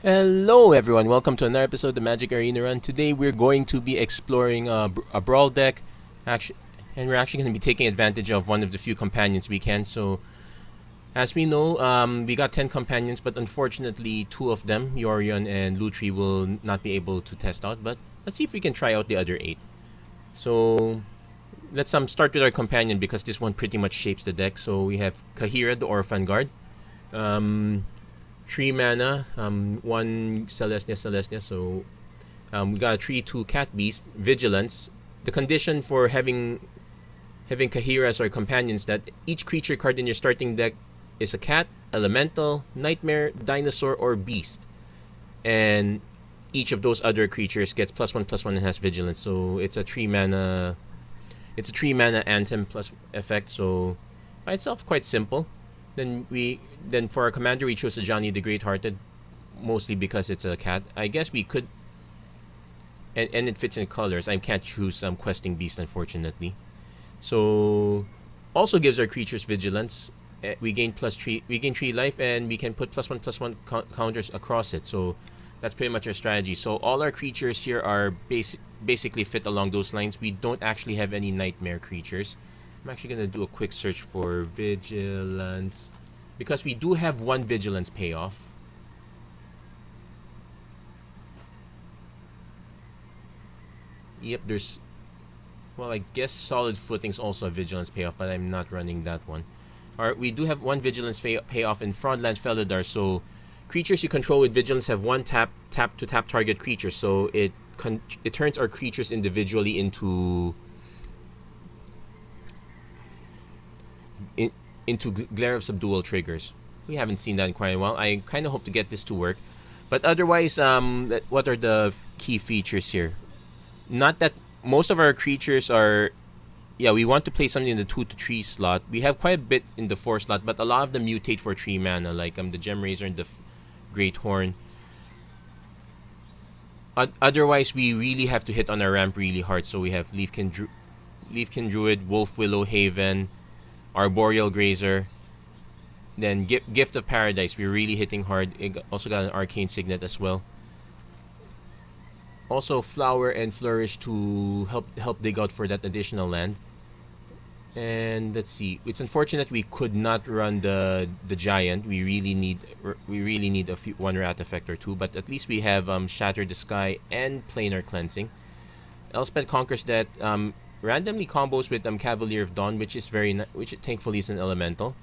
Hello everyone, welcome to another episode of the Magic Arena Run. Today we're going to be exploring a Brawl deck, and we're actually going to be taking advantage of one of the few companions we can. So, as we know, we got 10 companions, but unfortunately 2 of them, Yorion and Lutri, will not be able to test out. But let's see if we can try out the other 8. So, let's start with our companion because this one pretty much shapes the deck. So we have Kaheera, the Orphanguard. 3 mana, 1 Celestia, so we got a 3/2 Cat Beast, Vigilance. The condition for having Kaheera as our companions that each creature card in your starting deck is a cat, elemental, nightmare, dinosaur, or beast. And each of those other creatures gets +1/+1 and has Vigilance. So it's a 3 mana Anthem plus effect, so by itself quite simple. Then for our commander we chose Ajani the Greathearted, mostly because it's a cat. I guess we could, and it fits in colors. I can't choose Questing Beast, unfortunately. So also gives our creatures Vigilance. We gain +3 life, and we can put +1/+1 counters across it. So that's pretty much our strategy. So all our creatures here are basically fit along those lines. We don't actually have any nightmare creatures. I'm actually going to do a quick search for Vigilance, because we do have 1 Vigilance payoff. Yep, there's... Well, I guess Solid Footing's also a Vigilance payoff, but I'm not running that one. Alright, we do have 1 Vigilance payoff in Fraudland Felidar, so creatures you control with Vigilance have 1 tap to tap target creature, so it turns our creatures individually into Glare of Subdual triggers. We haven't seen that in quite a while. I kind of hope to get this to work. But otherwise, what are the key features here? Not that most of our creatures are... Yeah, we want to play something in the 2 to 3 slot. We have quite a bit in the 4 slot, but a lot of them mutate for 3 mana, like the Gem Razor and the Great Horn. Otherwise, we really have to hit on our ramp really hard. So we have Leafkin Druid, Wolf Willow Haven, Arboreal Grazer, then Gift of Paradise. We're really hitting hard. It also got an Arcane Signet as well. Also Flower and Flourish to help dig out for that additional land. And let's see. It's unfortunate we could not run the Giant. We really need one Rat Effect or 2, but at least we have Shatter the Sky and Planar Cleansing. Elspeth Conquers that randomly combos with Cavalier of Dawn, which thankfully is an elemental.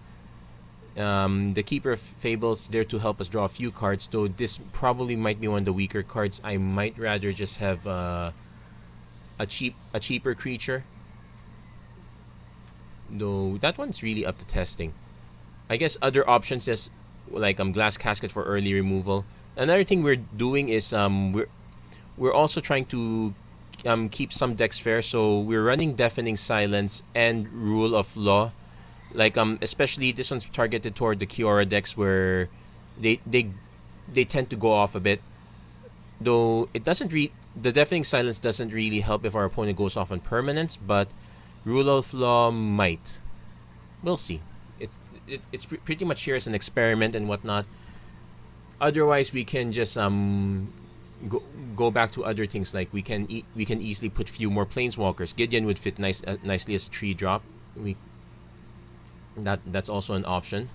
The Keeper of Fables there to help us draw a few cards, though this probably might be one of the weaker cards. I might rather just have a cheaper creature, though that one's really up to testing. I guess other options is like Glass Casket for early removal. Another thing we're doing is we're also trying to keep some decks fair, so we're running Deafening Silence and Rule of Law. Like especially this one's targeted toward the Kiora decks where they tend to go off a bit. Though it doesn't the Deafening Silence doesn't really help if our opponent goes off on permanents, but Rule of Law might. We'll see. It's pretty much here as an experiment and whatnot. Otherwise, we can just go back to other things, like we can easily put few more Planeswalkers. Gideon would fit nicely as a 3-drop. That's also an option.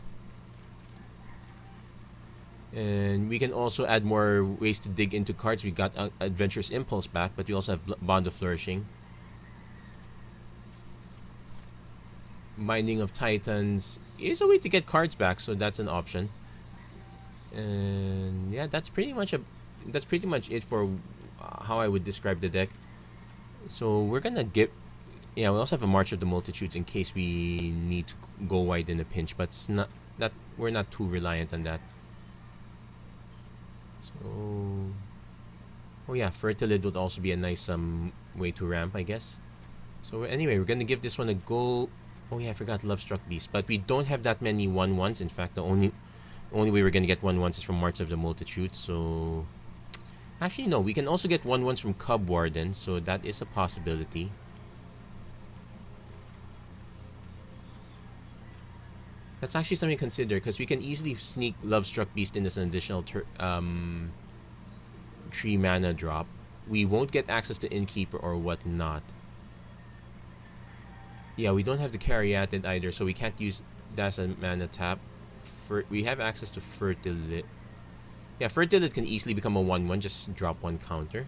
And we can also add more ways to dig into cards. We got Adventurous Impulse back, but we also have Bond of Flourishing. Binding of Titans is a way to get cards back, so that's an option. And yeah, that's pretty much it for how I would describe the deck. So we're gonna we also have a March of the Multitudes in case we need to go wide in a pinch, but it's not that we're not too reliant on that. So, oh yeah, Fertilid would also be a nice way to ramp, I guess. So anyway, we're gonna give this one a go. Oh yeah, I forgot Lovestruck Beast, but we don't have that many 1/1s. In fact, the only way we're gonna get 1/1s is from March of the Multitude. So actually no, we can also get 1/1s from Cub Warden, so that is a possibility. That's actually something to consider because we can easily sneak Lovestruck Beast in as an additional 3 mana drop. We won't get access to Innkeeper or whatnot. Yeah, we don't have the Caryatid either, so we can't use that as a mana tap. We have access to Fertilid. Yeah, Fertilid can easily become a 1/1, just drop 1 counter.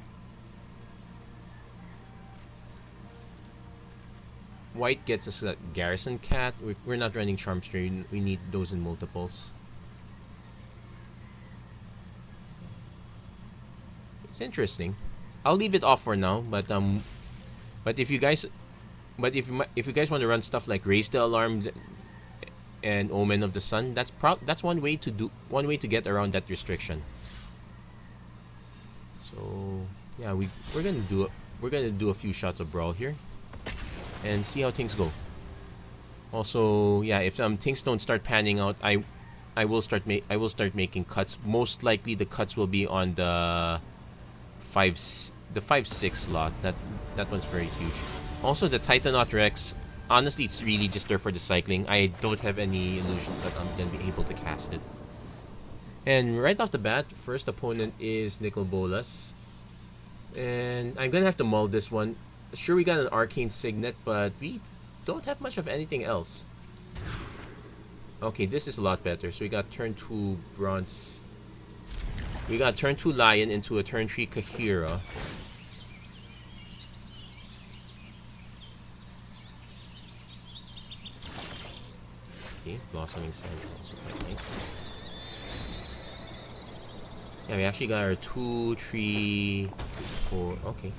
White gets us a Garrison Cat. We're not running Charmstray. We need those in multiples. It's interesting. I'll leave it off for now, but if you guys want to run stuff like Raise the Alarm and Omen of the Sun, that's one way to get around that restriction. So yeah, we're gonna do a few shots of Brawl here and see how things go. Also, yeah, if things don't start panning out, I will start making cuts. Most likely the cuts will be on the 5/6 slot. That one's very huge. Also, the Titanot Rex, honestly, it's really just there for the cycling. I don't have any illusions that I'm gonna be able to cast it. And right off the bat, first opponent is Nicol Bolas, and I'm gonna have to mull this one. Sure, we got an Arcane Signet, but we don't have much of anything else. Okay, this is a lot better. So we got turn 2 Bronze. We got turn 2 Lion into a turn 3 Kaheera. Okay, Blossoming Sands is also quite nice. Yeah, we actually got our 2, 3, 4. Okay.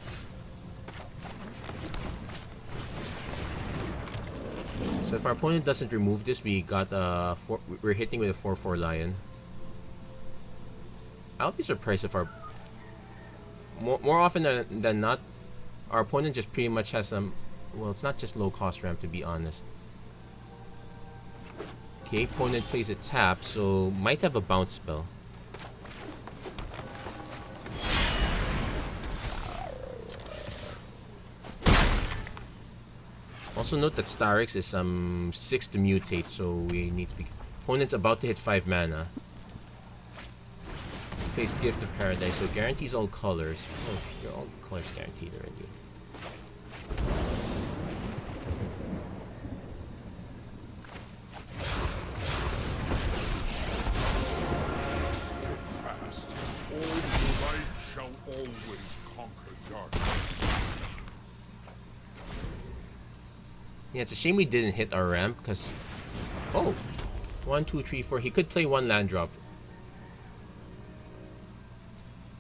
So if our opponent doesn't remove this, we got we're hitting with a 4/4 Lion. I'll be surprised if more often than not, our opponent just pretty much has some. Well, it's not just low cost ramp, to be honest. Okay, opponent plays a tap, so might have a bounce spell. Also note that Starix is 6 to mutate, so we need to be. Opponent's about to hit 5 mana. Plays Gift of Paradise, so guarantees all colors. Oh, you're all colors guaranteed already. Steadfast, all light shall always conquer darkness. Yeah, it's a shame we didn't hit our ramp, because... Oh! 1, 2, 3, 4. He could play 1 land drop.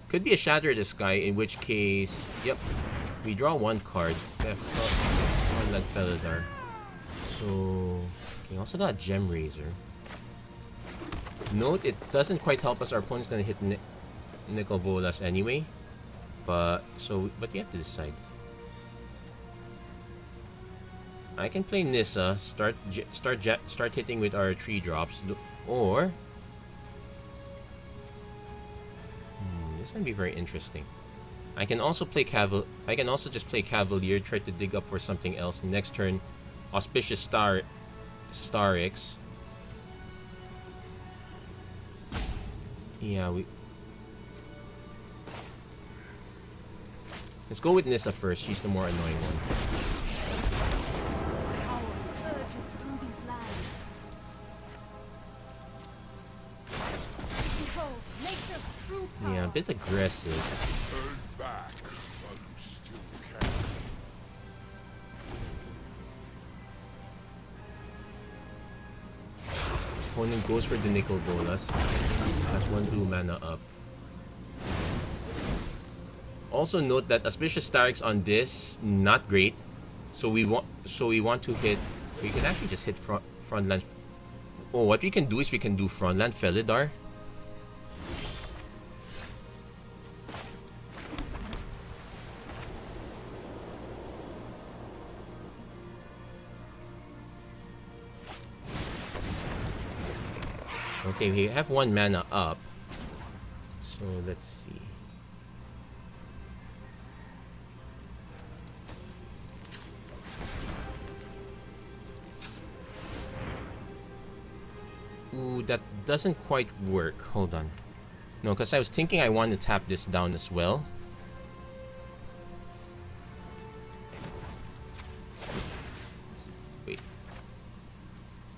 Could be a Shatter the Sky, in which case... Yep. We draw 1 card. We have 1 land Felidar. So... Okay, also got Gem Razor. Note, it doesn't quite help us. Our opponent's gonna hit Nicol Bolas anyway. But we have to decide. I can play Nissa, start hitting with our 3 drops, or this can be very interesting. I can also play I can also just play Cavalier, try to dig up for something else. Next turn, Auspicious Starix. Yeah, let's go with Nissa first. She's the more annoying one. Yeah, a bit aggressive. Turn back while you still can. Opponent goes for the Nicol Bolas. Has 1 blue mana up. Also note that Auspicious Starix on this, not great. So we want to hit. We can actually just hit frontland. Oh, what we can do is we can do frontland Felidar. Okay, we have 1 mana up. So let's see. Ooh, that doesn't quite work. Hold on. No, because I was thinking I want to tap this down as well. Wait.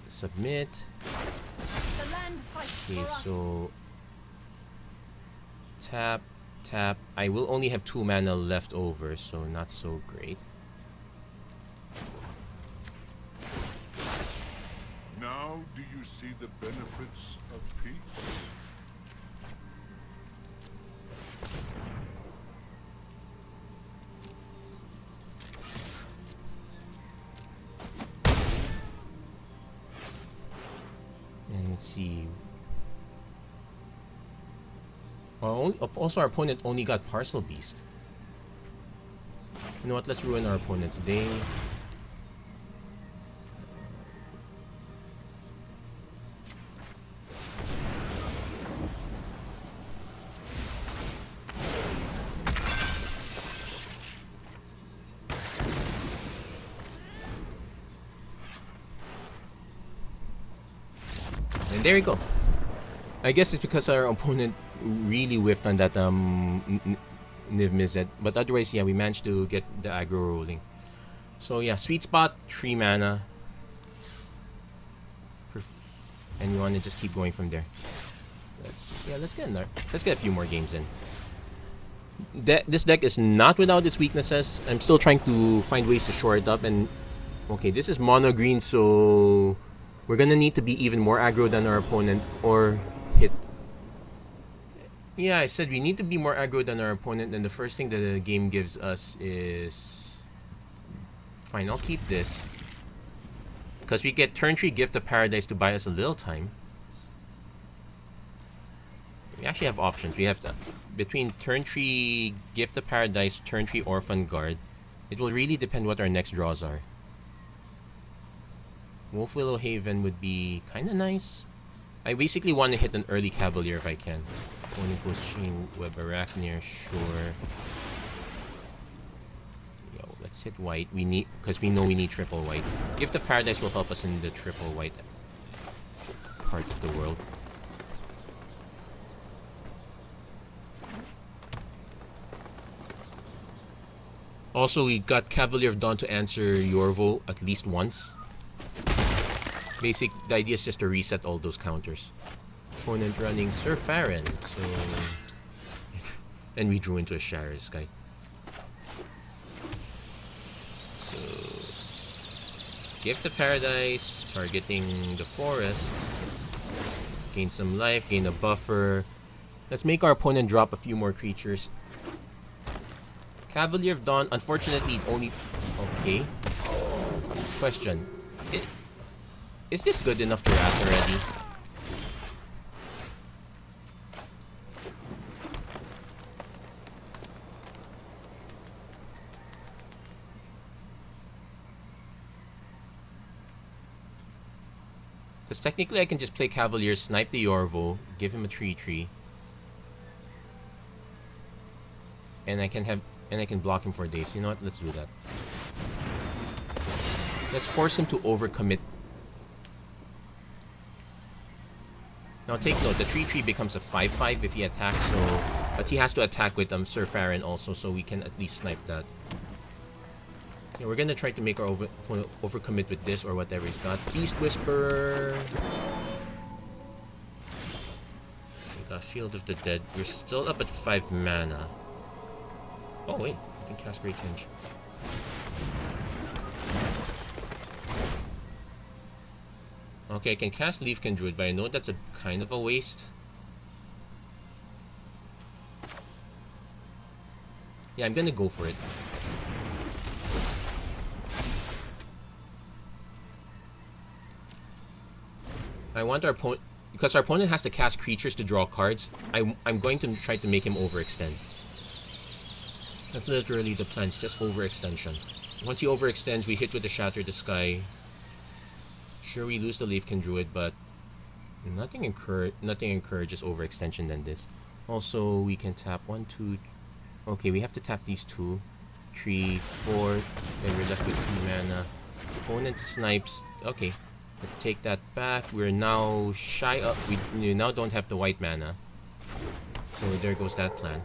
Submit. Okay, so tap, tap. I will only have 2 mana left over, so not so great. Now do you see the benefits of peace? And let's see. Well, also, our opponent only got Parcel Beast. You know what? Let's ruin our opponent's day. And there we go. I guess it's because our opponent really whiffed on that Niv Mizzet. But otherwise, yeah, we managed to get the aggro rolling. So yeah, sweet spot, 3 mana. And we want to just keep going from there. Let's get a few more games in. This deck is not without its weaknesses. I'm still trying to find ways to shore it up. And okay, this is mono green, so we're gonna need to be even more aggro than our opponent or hit. Yeah, I said we need to be more aggro than our opponent, and the first thing that the game gives us is... Fine, I'll keep this. Because we get turn 3 Gift of Paradise to buy us a little time. We actually have options. We have to, between turn 3 Gift of Paradise, turn 3 Orphanguard. It will really depend what our next draws are. Wolf Willow Haven would be kind of nice. I basically want to hit an early Cavalier if I can. Opponent goes Chain Web Arachneer, sure. Yo, let's hit white. We need, because we know we need triple white. Gift of Paradise will help us in the triple white part of the world. Also, we got Cavalier of Dawn to answer Yorvo at least once. The idea is just to reset all those counters. Opponent running Sir Farron, so... and we drew into a Shatter Sky. So... Gift of Paradise, targeting the forest. Gain some life, gain a buffer. Let's make our opponent drop a few more creatures. Cavalier of Dawn, unfortunately, it only... Okay. Question. Is this good enough to wrath already? Because technically I can just play Cavalier, snipe the Yorvo, give him a 3/3. And I can block him for days. You know what? Let's do that. Let's force him to overcommit. Now take note, the 3/3 becomes a 5/5 if he attacks, so... But he has to attack with Sir Farron also, so we can at least snipe that. Yeah, we're gonna try to make our overcommit with this or whatever he's got. Beast Whisperer... We got Field of the Dead. We're still up at 5 mana. Oh wait, we can cast Great Hinge. Okay, I can cast Leafkin Druid, but I know that's a kind of a waste. Yeah, I'm gonna go for it. I want our opponent... Because our opponent has to cast creatures to draw cards, I'm going to try to make him overextend. That's literally the plan, it's just overextension. Once he overextends, we hit with the Shatter the Sky. Sure, we lose the Leafkin Druid, but nothing encourages overextension than this. Also, we can tap 1, 2... Okay, we have to tap these 2, 3, 4. Then we're left with 3 mana. Opponent snipes. Okay. Let's take that back. We're now shy of... We now don't have the white mana. So there goes that plan.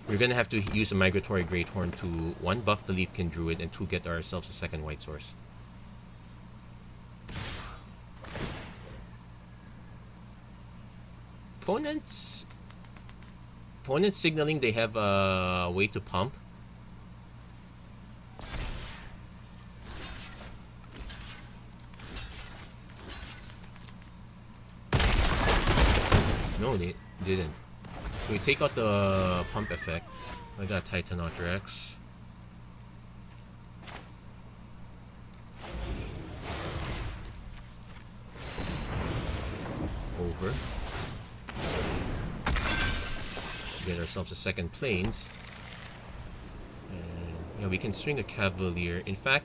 We're gonna have to use a Migratory Greathorn to 1, buff the Leafkin Druid, and 2, get ourselves a second white source. Opponents signaling they have a way to pump. No, they didn't. So we take out the pump effect. I got Titanoth Rex. Over. Get ourselves a second plains. And yeah, we can swing a Cavalier. In fact,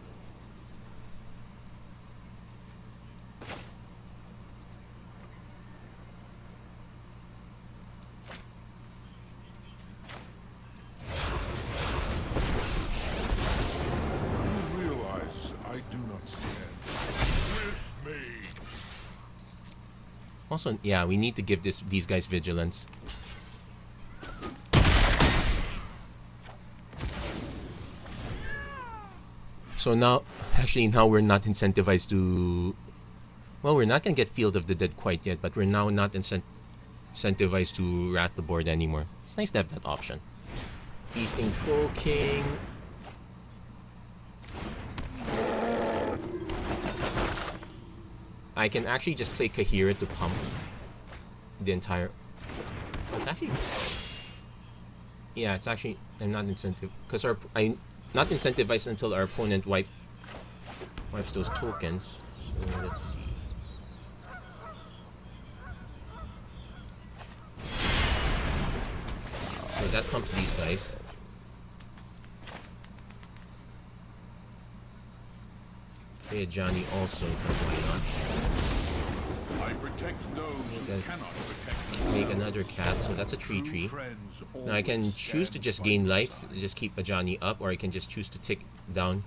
also, yeah, we need to give these guys vigilance. So now, actually now we're not incentivized to... Well, we're not going to get Field of the Dead quite yet, but we're now not incentivized to rat the board anymore. It's nice to have that option. Feasting Troll King. I can actually just play Kaheera to pump the entire... It's actually... Yeah, it's actually... I'm not incentive... Because I'm not incentivized until our opponent wipes those tokens. So let's... So that pumps these guys. Okay, Ajani also, why not? I protect those who cannot protect me. Make another cat, so that's a 3/3. Now I can choose to just gain life, just keep Ajani up, or I can just choose to tick down.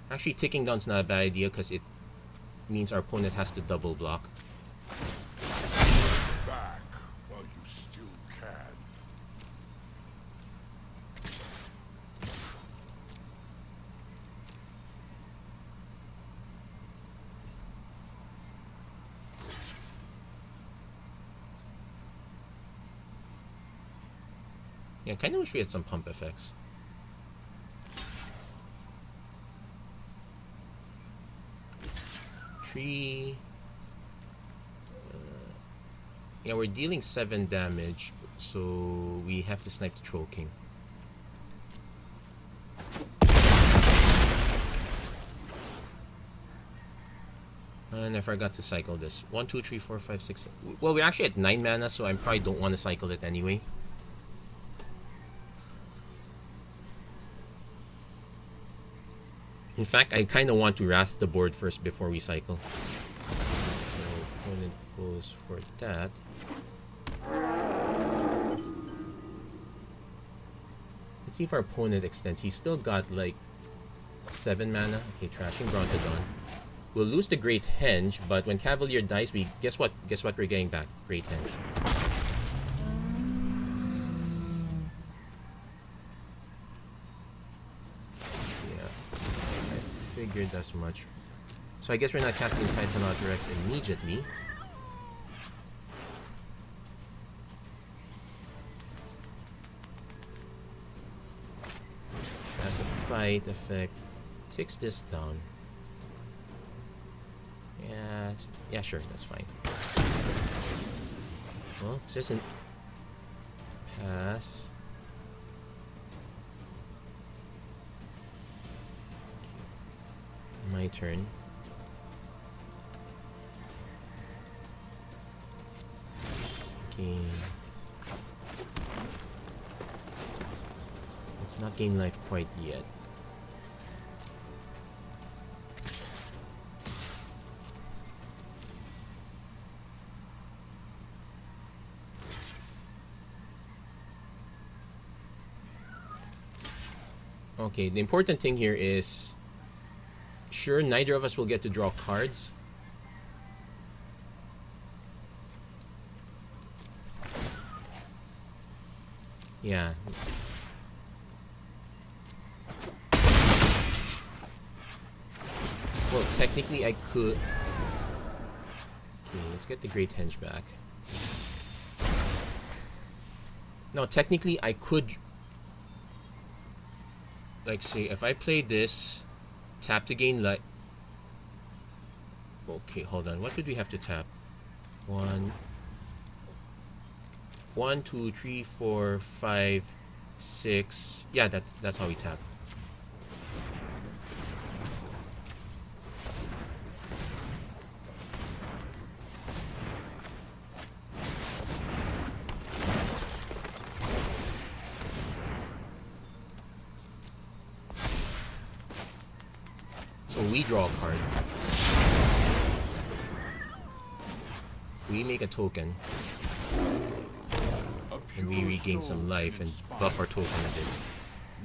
Actually, ticking down's not a bad idea because it means our opponent has to double block. Back while you still can. Yeah, I kind of wish we had some pump effects. Tree. Yeah, we're dealing 7 damage, so we have to snipe the Troll King. And I forgot to cycle this. 1, 2, 3, 4, 5, 6. Well, we're actually at 9 mana, so I probably don't want to cycle it anyway. In fact, I kind of want to wrath the board first before we cycle. So opponent goes for that. Let's see if our opponent extends. He's still got like 7 mana. Okay, trashing Brontodon. We'll lose the Great Henge, but when Cavalier dies, we guess what? Guess what we're getting back? Great Henge. Figured as much. So I guess we're not casting Titanoth Rex immediately. As a fight effect, ticks this down. Yeah, sure, that's fine. Well, this isn't pass. My turn. Gain. Let's not gain life quite yet. Okay, the important thing here is sure neither of us will get to draw cards. Yeah. Well, technically I could... Okay, let's get the Great Henge back. No, technically I could... Like, say, if I play this, tap to gain life... Okay, hold on. What did we have to tap? 1, 2, 3, 4, 5, 6. Yeah, that's how we tap. So we draw a card. We make a token. And we regain some life and buff our token a bit.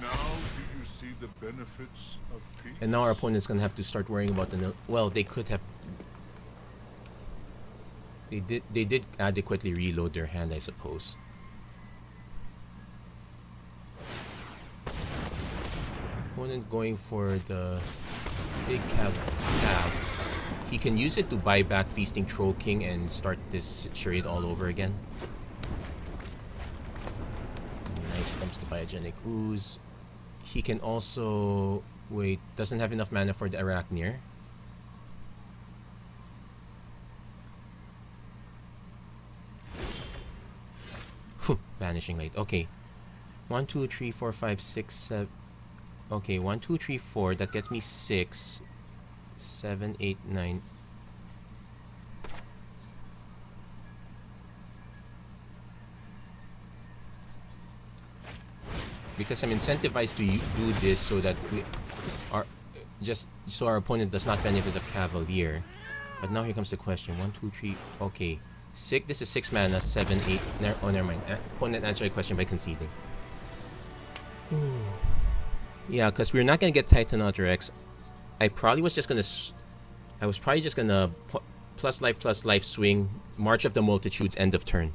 Now do you see the benefits of peace? And now our opponent's gonna have to start worrying about the... Well, they could have... They did adequately reload their hand, I suppose. Opponent going for the big cab. He can use it to buy back Feasting Troll King and start this charade all over again. Nice stumps to Biogenic Ooze. He can also... Wait, doesn't have enough mana for the Arachneer. Vanishing Light. Okay. 1, 2, 3, 4, 5, 6, 7... Okay, 1, 2, 3, 4. That gets me 6, 7, 8, 9. Because I'm incentivized to do this so that we are just so our opponent does not benefit of Cavalier. But now here comes the question. 1, 2, 3. Okay, 6. This is 6 mana. 7, 8. Oh, never mind. Opponent answered the question by conceding. Yeah, because we're not gonna get Titan Otter X. I was probably just gonna plus life swing March of the Multitudes end of turn.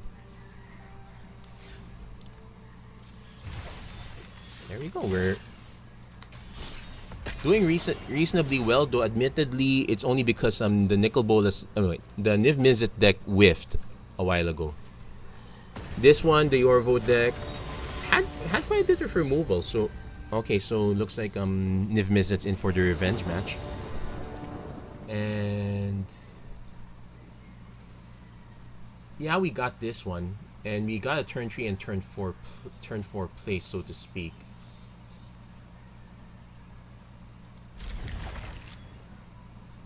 There we go. We're doing reasonably well, though admittedly it's only because the Nicol Bolas, the Niv Mizzet deck whiffed a while ago. This one, the Yorvo deck, had quite a bit of removal. So okay, so looks like Niv Mizzet's in for the revenge match. And yeah, we got this one, and we got a turn 3 and turn 4 play, so to speak.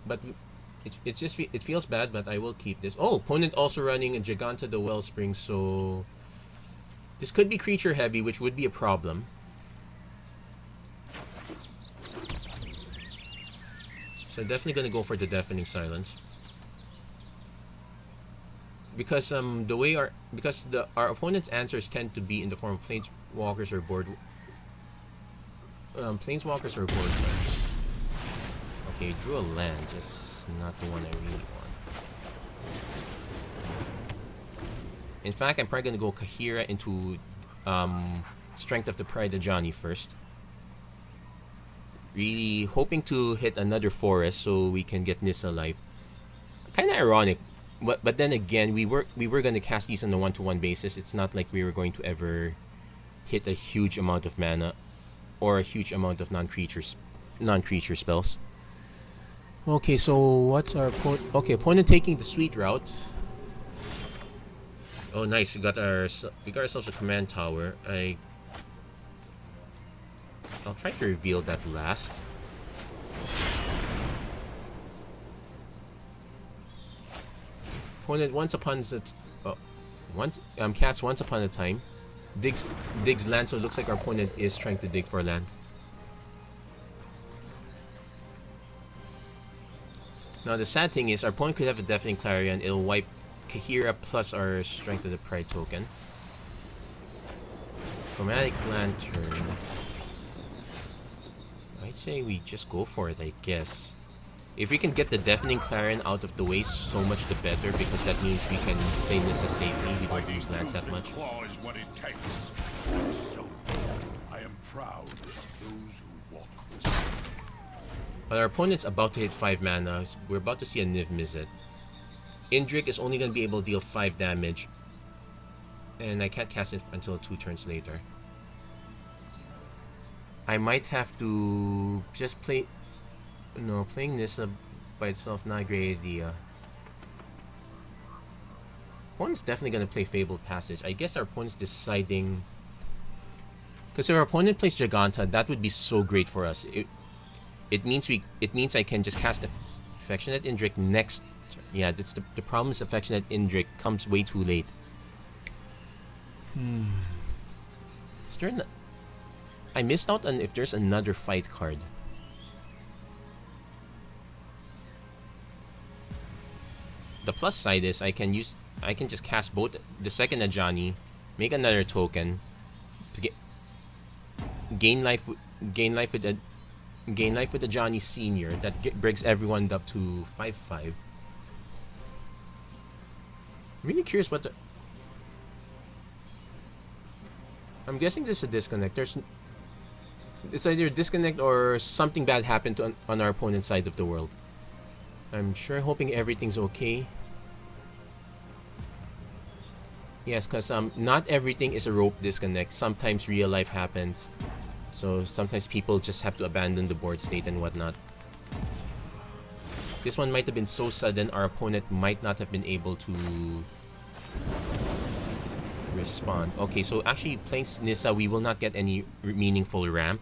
But it feels bad, but I will keep this. Oh, opponent also running a Giganta the Wellspring, so this could be creature heavy, which would be a problem. So definitely gonna go for the Deafening Silence. Because the way our opponent's answers tend to be in the form of planeswalkers or board friends. Okay, drew a land, just not the one I really want. In fact, I'm probably gonna go Kaheera into Strength of the Pride Ajani first. Really hoping to hit another forest so we can get Nissa life. Kind of ironic, but then again, we were gonna cast these on a 1-to-1 basis. It's not like we were going to ever hit a huge amount of mana or a huge amount of non-creature spells. Okay, so what's our opponent? Okay, opponent taking the sweet route. Oh, nice. We got ourselves a command tower. I'll try to reveal that last. Opponent casts Once Upon a Time. Digs land, so it looks like our opponent is trying to dig for land. Now the sad thing is our opponent could have a Deafening Clarion. It'll wipe Kaheera plus our Strength of the Pride token. Chromatic Lantern. I'd say we just go for it, I guess. If we can get the Deafening Clarion out of the way, so much the better, because that means we can play Nissa safely. We don't use lands that much. What it takes. So, I am proud of those who walk this way. But our opponent's about to hit 5 mana. We're about to see a Niv Mizzet. Indrik is only going to be able to deal 5 damage. And I can't cast it until 2 turns later. I might have to just play... No, playing Nissa by itself, not a great idea. Opponent's definitely going to play Fabled Passage. I guess our opponent's deciding... Because if our opponent plays Giganta, that would be so great for us. It means I can just cast Affectionate Indrik next... Yeah, that's the problem is Affectionate Indrik comes way too late. Is there I missed out on if there's another fight card. The plus side is I can just cast both the second Ajani, make another token, to gain life with Ajani Senior. That brings everyone up to 5/5. I'm really curious what the... I'm guessing there's a disconnect. It's either a disconnect or something bad happened on our opponent's side of the world. I'm sure hoping everything's okay. Yes, because not everything is a rope disconnect. Sometimes real life happens. So sometimes people just have to abandon the board state and whatnot. This one might have been so sudden, our opponent might not have been able to respond. Okay, so actually playing Nissa, we will not get any meaningful ramp.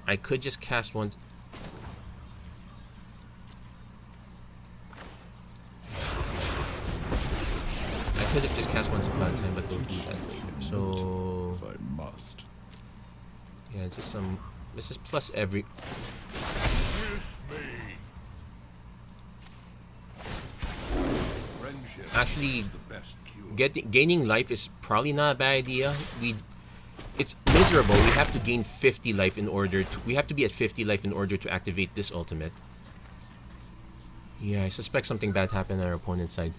I could just cast one. I could have just cast one supply time, but we'll do that later. So If I must. yeah, it's just some. This is plus every. Actually, gaining life is probably not a bad idea. It's miserable. We have to gain 50 life in order to... We have to be at 50 life in order to activate this ultimate. Yeah, I suspect something bad happened on our opponent's side.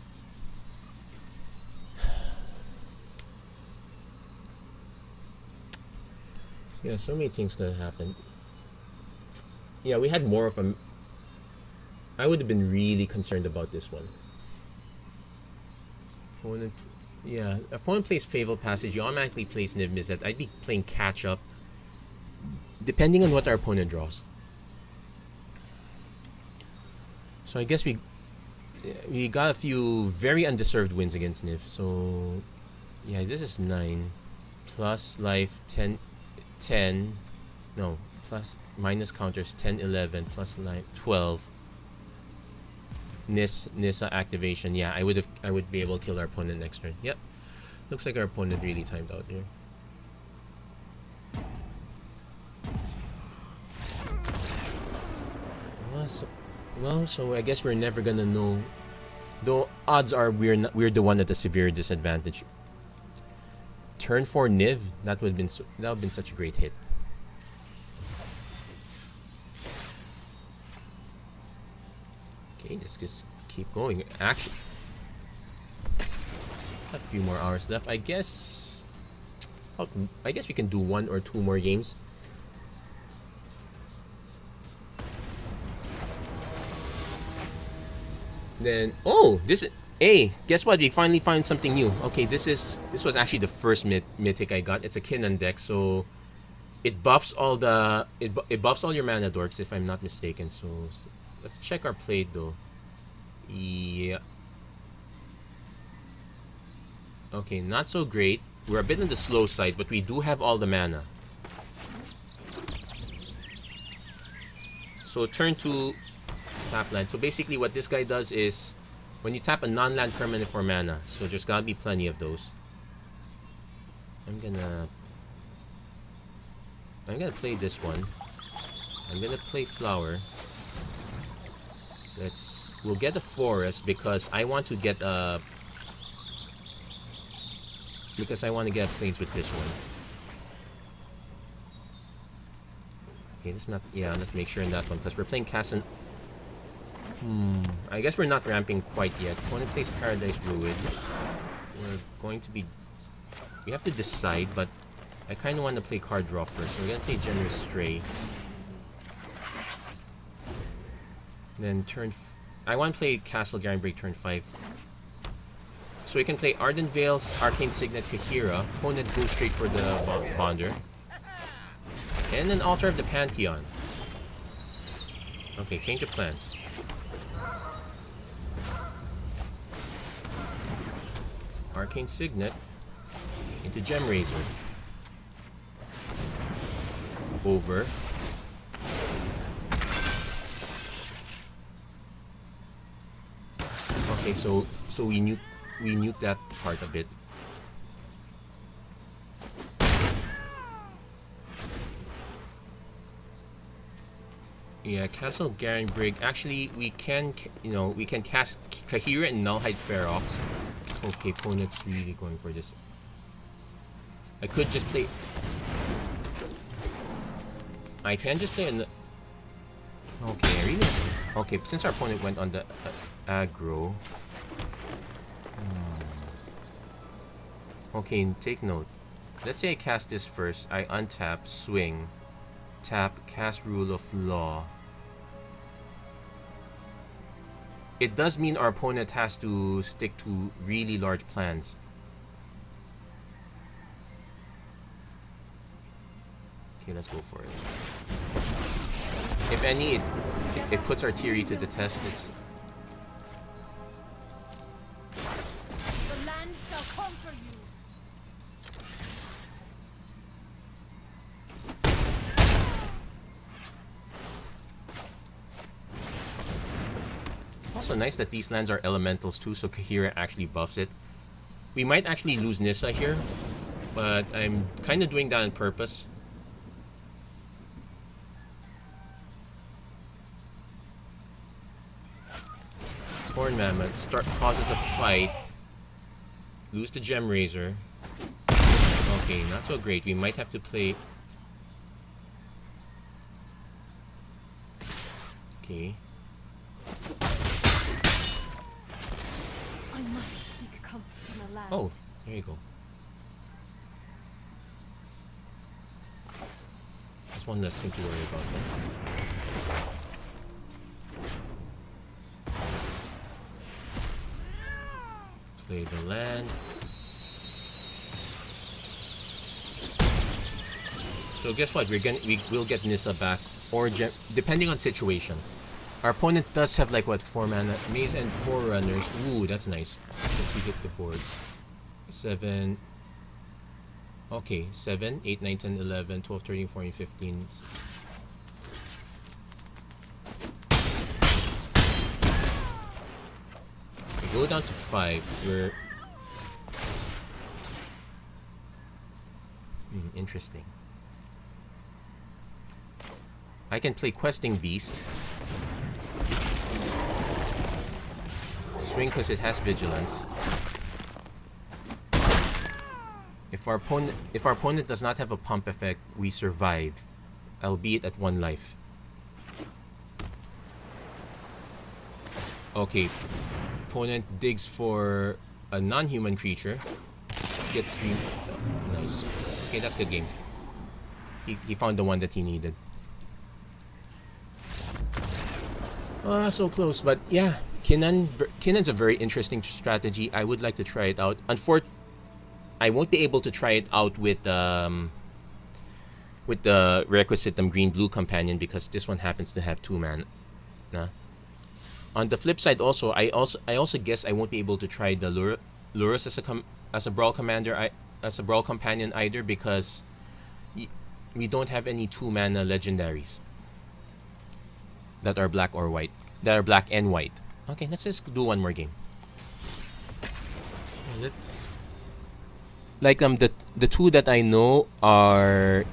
Yeah, so many things could have happened. Yeah, we had more of a... I would have been really concerned about this one. Opponent, yeah, opponent plays Fabled Passage, you automatically plays Niv Mizzet. I'd be playing catch up, depending on what our opponent draws. So I guess we got a few very undeserved wins against Niv. So yeah, this is 9 plus life 10, no, plus minus counters 10, 11 plus life 12. Nissa activation. Yeah, I would be able to kill our opponent next turn. Yep. Looks like our opponent really timed out here. So I guess we're never gonna know. Though odds are we're the one at a severe disadvantage. Turn 4 Niv, that would have been such a great hit. Okay, just keep going. Actually, a few more hours left. I guess we can do 1 or 2 more games. Then guess what? We finally found something new. Okay, this was actually the first mythic I got. It's a Kinnan deck, so it buffs all your mana dorks, if I'm not mistaken. So let's check our play though. Yeah. Okay, not so great. We're a bit on the slow side, but we do have all the mana. So turn 2, tap land. So basically what this guy does is, when you tap a non-land permanent for mana, so there's gotta be plenty of those. I'm gonna play this one. I'm gonna play Flower. We'll get a forest because I want to get a plains with this one. Okay, let's not. Yeah, let's make sure in that one because we're playing cast and. I guess we're not ramping quite yet. Opponent plays Paradise Druid. We're going to be. We have to decide, but I kind of want to play card draw first. So we're gonna play Generous Stray. Then I want to play Castle Garenbrig turn 5. So we can play Ardent Veils, Arcane Signet, Kaheera. Opponent goes straight for the Bonder. And then Altar of the Pantheon. Okay, change of plans. Arcane Signet into Gem Razor. Over. Okay, so we nuke that part a bit. Yeah, Castle Garenbrig. Actually, we can cast Kaheera and Nullhide Ferox. Okay, opponent's really going for this. I could just play. I can just play an. Okay, really. Okay, since our opponent went on the aggro. Okay, take note. Let's say I cast this first. I untap, swing, tap, cast Rule of Law. It does mean our opponent has to stick to really large plans. Okay, let's go for it. If any, it puts our theory to the test. It's the land shall conquer you. also nice that these lands are elementals too, so Kaheera actually buffs it. We might actually lose Nissa here, but I'm kind of doing that on purpose. Torn Mammoth causes a fight. Lose the Gem Razor. Okay, not so great. We might have to play. Okay. I must seek comfort in the land. Oh, there you go. That's one less thing to worry about then. Play the land. So guess what? We will get Nissa back, or depending on situation. Our opponent does have like what 4 mana, Maze and Forerunners. Ooh, that's nice. Let's see, hit the board. 7. Okay, 7, 8, 9, 10, 11, 12, 13, 14, 15. We go down to 5. We're interesting. I can play Questing Beast. Swing because it has Vigilance. If our opponent does not have a pump effect, we survive, albeit at 1 life. Okay, opponent digs for a non-human creature. Gets streamed. Nice. Okay, that's good game. He found the one that he needed. So close, but yeah, Kinnan's a very interesting strategy. I would like to try it out. I won't be able to try it out with the requisite green-blue companion because this one happens to have 2 mana. On the flip side, I also guess I won't be able to try the Lurus as a Brawl commander, as a Brawl companion either because we don't have any 2 mana legendaries that are black or white. That are black and white. Okay, let's just do one more game. Like the 2 that I know are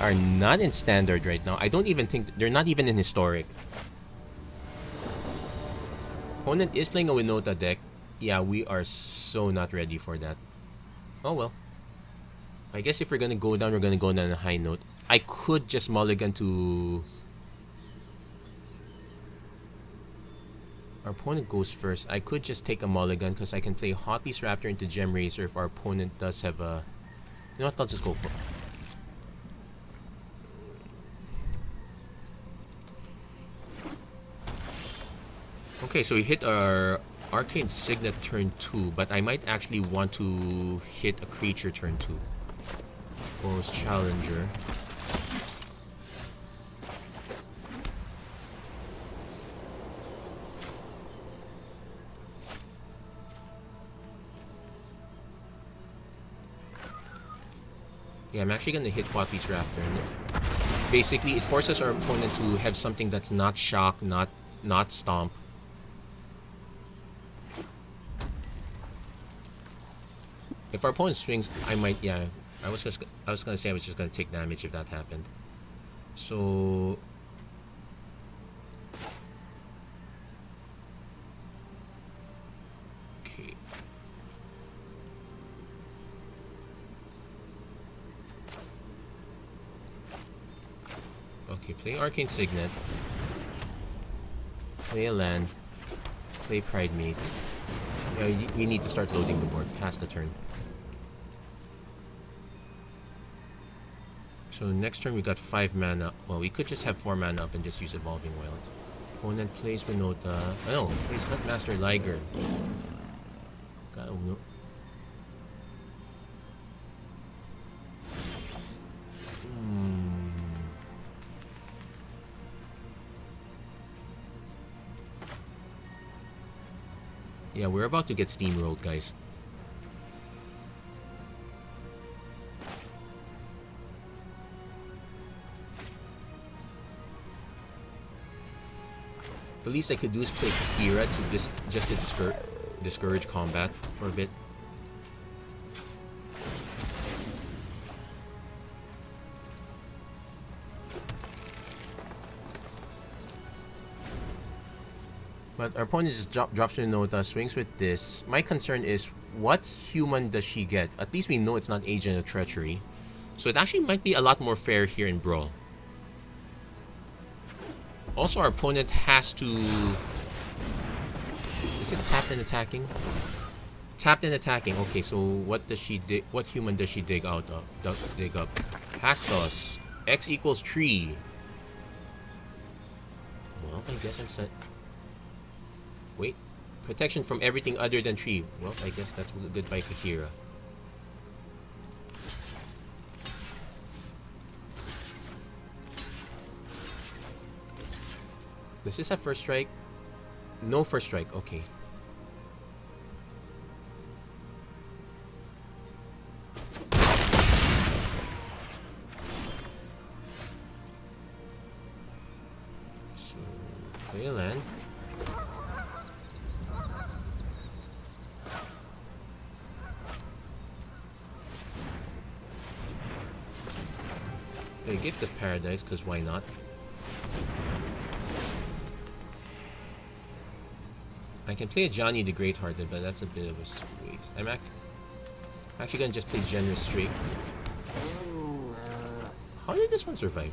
not in standard right now. I don't even think they're not even in historic. Opponent is playing a Winota deck. Yeah, we are so not ready for that. Oh well. I guess if we're gonna go down, we're gonna go down on a high note. I could just mulligan to... Our opponent goes first. I could just take a mulligan because I can play Hotlease Raptor into Gem Razor if our opponent does have a... You know what? I'll just go for it. Okay, so we hit our Arcane Signet turn 2, but I might actually want to hit a creature turn 2. Boros Challenger. Yeah, I'm actually gonna hit Hotlease Raptor. Basically, it forces our opponent to have something that's not Shock, not Stomp. If our opponent swings, I might, yeah. I was gonna say I was just gonna take damage if that happened. So okay. Okay, play Arcane Signet. Play a land. Play Pride Mate. Yeah, we need to start loading the board past the turn. So next turn we got 5 mana. Well, we could just have 4 mana up and just use Evolving Wilds. Opponent plays Winota. Oh no, plays Huntmaster Liger. God, oh no. Yeah, we're about to get steamrolled, guys. The least I could do is play Kaheera to just to discourage combat for a bit. But our opponent just drops Winota, swings with this. My concern is, what human does she get? At least we know it's not Agent of Treachery. So it actually might be a lot more fair here in Brawl. Also, our opponent has to... Is it tapped and attacking? Tapped and attacking. Okay, so what does she dig? What human does she dig out of? Dig up. Haxos. X equals tree. Well, I guess I'm set. Wait. Protection from everything other than tree. Well, I guess that's goodbye Kaheera. Does this have first strike? No first strike. Okay. So, play a land. Play Gift of Paradise, because why not? I can play Ajani the Greathearted, but that's a bit of a waste. I'm actually gonna just play Generous straight. How did this one survive?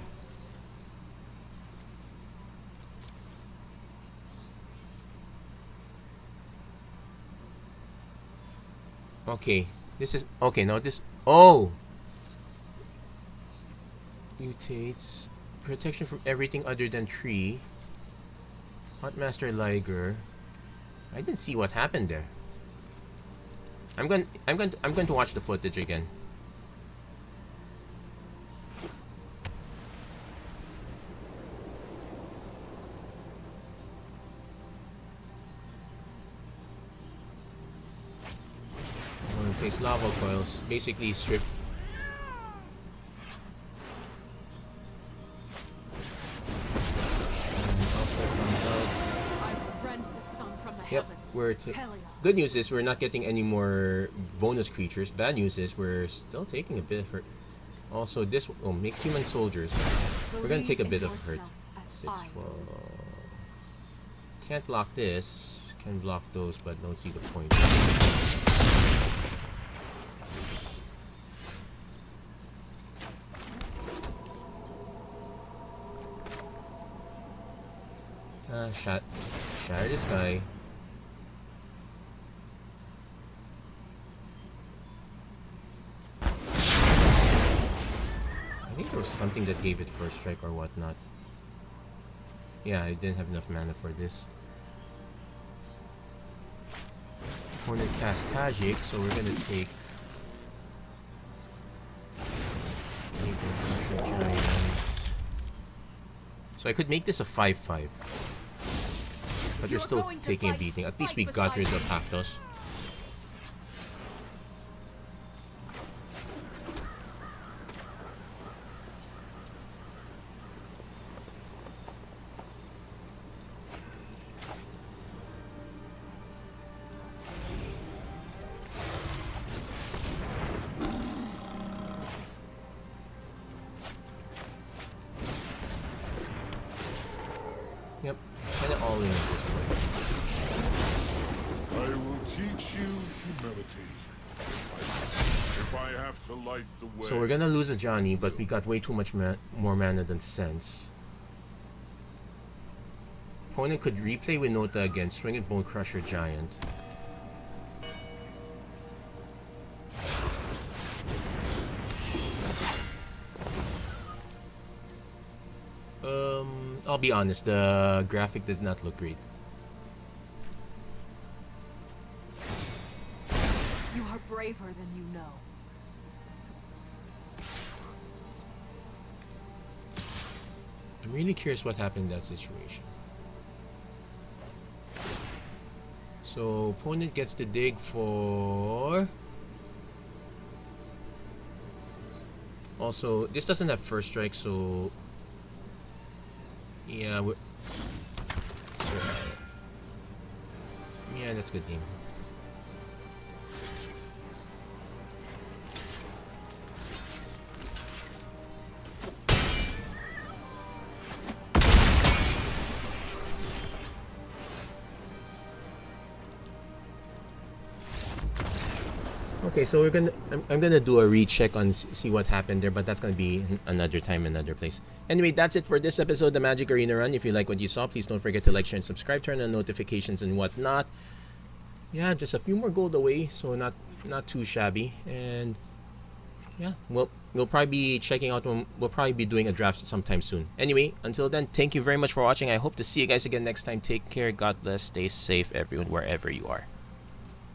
Okay, this is okay. Now this. Oh, mutates protection from everything other than tree. Huntmaster Liger. I didn't see what happened there. I'm going to watch the footage again. It takes lava coils, basically strip. Yep, good news is we're not getting any more bonus creatures. Bad news is we're still taking a bit of hurt. Also, this makes human soldiers. We're gonna take a bit of hurt. 6, 12. Can't block this. Can block those, but don't see the point. Shatter this guy. I think there was something that gave it first strike or whatnot. Yeah, I didn't have enough mana for this. Opponent cast Tajik, so we're gonna take Giant. So I could make this a 5-5. But we're still taking a beating. At least we got rid of Aptos. Yep, kind of all in at this point. I will teach you humility. If I have to light the way. So we're gonna lose Ajani, but we got way too much more mana than sense. Opponent could replay Winota again, swing at Bone Crusher Giant. I'll be honest, the graphic does not look great. You are braver than you know. I'm really curious what happened in that situation. So opponent gets the dig for... Also, this doesn't have first strike, so... Yeah, yeah, that's a good game. Okay, so I'm gonna do a recheck on see what happened there, but that's gonna be another time, another place. Anyway, that's it for this episode of the Magic Arena Run. If you like what you saw, please don't forget to like, share, and subscribe, turn on notifications and whatnot. Yeah, just a few more gold away, so not too shabby. And yeah, we'll probably be checking out. We'll probably be doing a draft sometime soon. Anyway, until then, thank you very much for watching. I hope to see you guys again next time. Take care. God bless. Stay safe, everyone, wherever you are.